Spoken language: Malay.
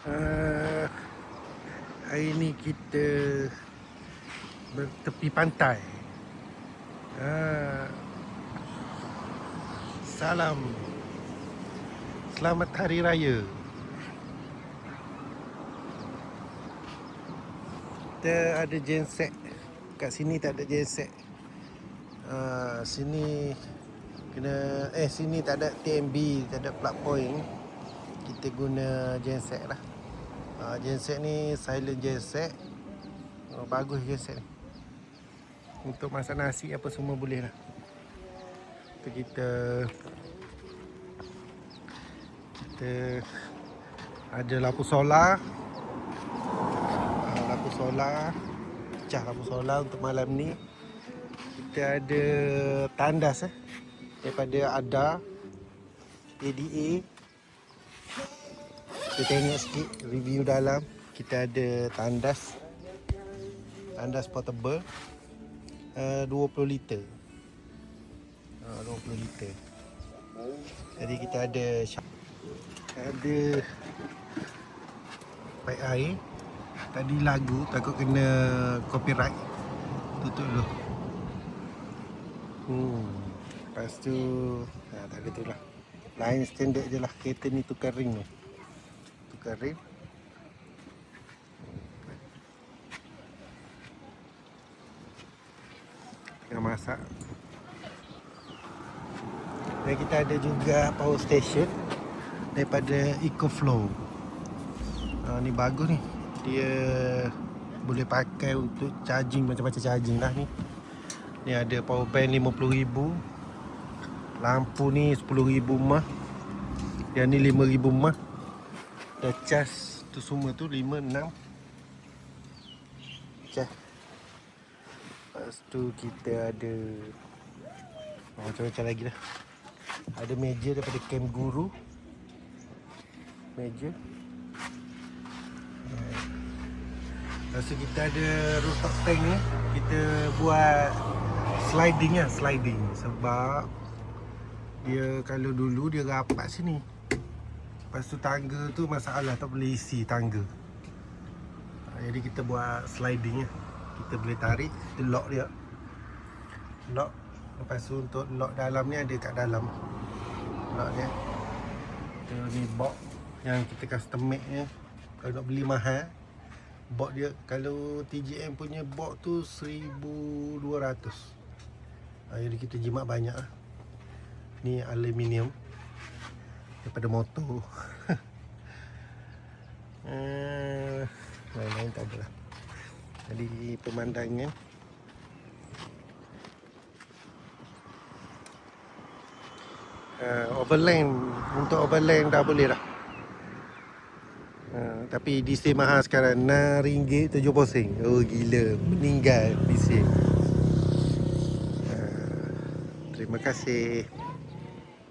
Uh, hari ni kita bertepi pantai. Salam, selamat hari raya. Kita ada genset. Kat sini tak ada genset. Sini kena sini tak ada TMB, tak ada plug point. Kita guna genset lah. Genset ni silent genset. Bagus genset ni. Untuk masak nasi apa semua boleh lah. Kita ada lampu solar. Pecah lampu solar untuk malam ni. Kita ada tandas daripada ADA. Kita tengok sikit review dalam. Kita ada tandas portable 20 liter. 20 liter. Jadi kita ada paip air. Tadi lagu takut kena copyright. Tutup dulu. Lepas tu tak ada tu lah. Lain standard je lah. Kereta ni tukar ring tu. Tukar ring. Tengah masak. Dan kita ada juga power station daripada EcoFlow. Ni bagus ni. Dia boleh pakai untuk charging, macam-macam charging lah ni. Ni ada power bank 50,000. Lampu ni 10,000 mah. Yang ni 5,000 mah. Dah charge tu semua tu 5, 6. Charge. Lepas tu kita ada macam-macam lagi lah. Ada meja daripada Camp Guru. Meja. Lepas tu kita ada rooftop tank ni. Kita buat sliding lah. Sliding. Sebab dia kalau dulu dia rapat sini. Lepas tu tangga tu masalah, tak boleh isi tangga. Jadi kita buat sliding lah. Kita boleh tarik, kita lock dia. Lock. Lepas tu untuk lock dalam ni ada kat dalam. Lock dia. Ni box yang kita custom made ni. Kalau nak beli mahal, box dia kalau TJM punya box tu 1,200. Jadi kita jimat banyak lah. Ni aluminium daripada motor. Lain-lain tak ada lah. Jadi pemandangan overland. Untuk overland dah boleh dah. Tapi diesel mahal sekarang, RM6.70. Oh gila, meninggal diesel. Terima kasih.